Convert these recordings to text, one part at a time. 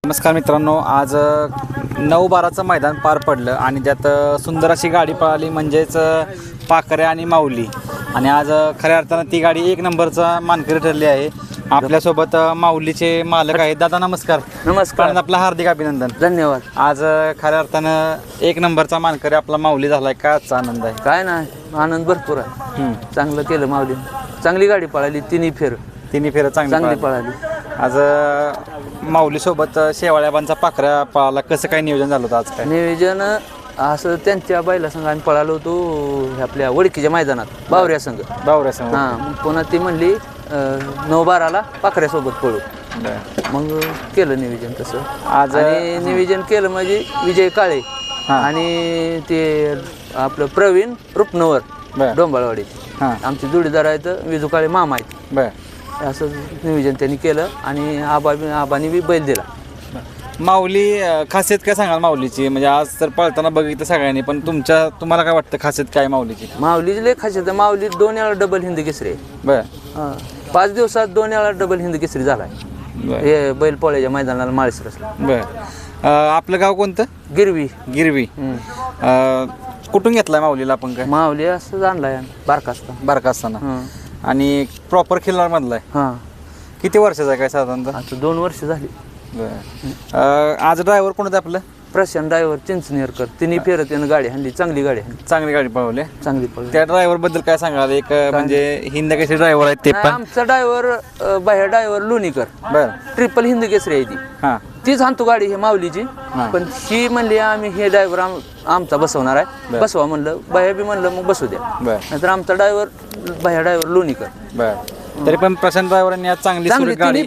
नमस्कार मित्रांनो, आज 9-12चं मैदान पार पडलं आणि त्यात सुंदर अशी गाडी पळाली, म्हणजेच पाखरे आणि माऊली. आणि आज खऱ्या अर्थानं ती गाडी 1 नंबरचा मानकरी ठरली आहे. आपल्यासोबत माऊलीचे मालक आहेत. दादा नमस्कार. नमस्कार. आपलं हार्दिक अभिनंदन. धन्यवाद. आज खऱ्या अर्थानं 1 नंबरचा मानकरी आपला माऊली झालाय. काय आजचा आनंद आहे? काय नाही, आनंद भरपूर आहे. चांगलं केलं माऊली, चांगली गाडी पळाली. तिन्ही फेर चांगली पळाली. आज माऊलीसोबत शेवाळ्याबांचा पाखऱ्या पळाला. कसं काय नियोजन झालं होतं आज? काय नियोजन असं त्यांच्या बैला संघ आम्ही पळालो होतो आपल्या वडकीच्या मैदानात बावऱ्या संघ. हां, पुन्हा ती म्हणली 9-12ला पाखऱ्यासोबत पळू. मग केलं नियोजन तसं. आज आणि नियोजन केलं म्हणजे विजय काळे आणि ते आपलं प्रवीण रुपनवर डोंबाळवाडीचे आमचे जोडीदार आहेत. विजू काळे मामा आहेत. असं नियोजन त्यांनी केलं आणि आबानी बी बैल दिला. माऊली खासियत काय सांगाल माऊलीची? म्हणजे आज तर पळताना बघितलं सगळ्यांनी, पण तुम्हाला काय वाटतं खासियत काय माऊलीची? माऊलीची लय खासियत आहे. माऊली 2 वेळा डबल हिंद केसरी आहे. 5 दिवसात 2 वेळा डबल हिंद केसरी झालाय. हे बैल पोळ्याच्या मैदानाला माळशिरसला. आपलं गाव कोणतं? गिरवी. कुठून घेतलाय माऊलीला आपण? काय माऊली असं आणलाय बारका असताना. आणि प्रॉपर खिल्लार मधलाय. किती वर्षाचा आहे काय साधारणतः? आता 2 वर्ष झाली. आज ड्रायव्हर कोण होतं आपलं? प्रशांत ड्रायव्हर चिंचनेरकर. तिन्ही फेरत त्यानं गाडी हाणली. चांगली गाडी पळवली. पळवली. त्या ड्रायव्हर बद्दल काय सांगाल? एक म्हणजे हिंद केसरी ड्रायव्हर आहेत ते पण. आमचा ड्रायव्हर बाहेर ड्रायव्हर लोणीकर. ट्रिपल हिंद केसरी आहे ती. तीच हाणतो गाडी हे माऊलीची. पण ही म्हणली आम्ही हे ड्रायव्हर आमचा बसवणार आहे. बसवा म्हणलं. बाहेर बी म्हणलं मग बसू द्या. नाहीतर आमचा बाहेर ड्रायव्हर लोणीकर. तरी पण प्रशांत ड्रायव्हरांनी आज चांगली चांगली गाडी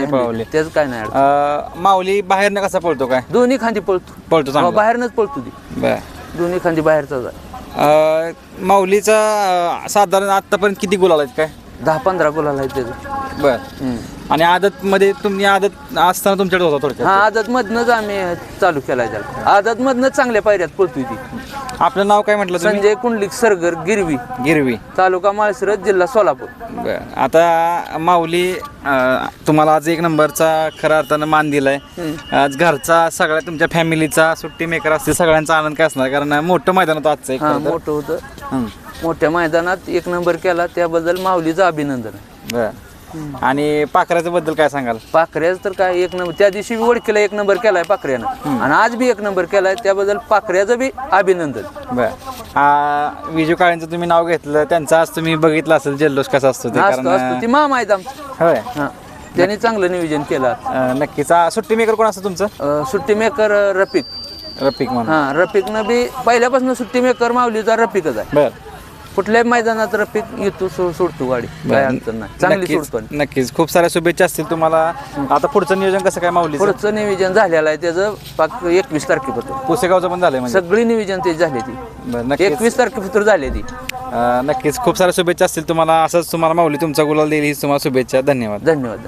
पळवली. त्याच काय नाही. माऊली बाहेरनं कसा पळतो? काय दोन्ही खांदी पळतो. बाहेरनच पळतो ती. दोन्ही खांदी बाहेरचा. माऊलीचा साधारण आतापर्यंत किती गुलाल आहेत? काय 10-15 गुलाल आहेत त्याचं. आणि आदत मध्ये तुम्ही आदत असताना तुमच्याकडे होता थोडक्यात? आदत मधनच आम्ही चालू केलाय त्याला. आदत मधनच चांगल्या पायऱ्यात पळतोय ती. आपलं नाव काय म्हटलं? संजय कुंडलिक सरगर. गिरवी तालुका माळशिरस जिल्हा सोलापूर. आता माऊली तुम्हाला आज 1 नंबरचा खऱ्या अर्थानं मान दिलाय. आज घरचा सगळ्या तुमच्या फॅमिलीचा सुट्टी मेकर असतील सगळ्यांचा आनंद काय असणार? कारण मोठं मैदान होतं आजचं. मोठं होतं. मोठ्या मैदानात 1 नंबर केला त्याबद्दल माऊलीचं अभिनंदन. आणि पाखऱ्याच्या बद्दल काय सांगाल? पाखऱ्याच तर काय 1 नंबर. त्या दिवशी ओळखीला 1 नंबर केलाय पाखऱ्यानं आणि आज बी 1 नंबर केलाय. त्याबद्दल पाखऱ्याचं बी अभिनंदन. विजू काळेंचं तुम्ही नाव घेतलं, त्यांचा आज तुम्ही बघितलं असेल जल्लोष कसा असतो ते. ती मामा आहेत आमचं. होय. त्यांनी चांगलं नियोजन केलं. नक्कीच. सुट्टी मेकर कोण असतं तुमचं? सुट्टी मेकर रफिक म्हणून. रफिकनं बी पहिल्यापासून सुट्टी मेकर माऊलीचा रफिकच आहे. कुठल्याही मैदानात रफिक येतो, सोडतो गाडी. काय अडचण नाही, चांगली सोडतो. नक्कीच. खूप साऱ्या शुभेच्छा असतील तुम्हाला. आता पुढचं नियोजन कसं काय माऊली? पुढचं नियोजन झालेलं आहे त्याचं 21 तारखेपासून. पुसेगावचं पण झालंय? सगळी नियोजन ते झाले ती. 21 तारखेपासून झाले ती. नक्कीच. खूप साऱ्या शुभेच्छा असतील तुम्हाला. असंच तुम्हाला माऊली तुमचा गुलाल देईल हीच तुम्हाला शुभेच्छा. धन्यवाद.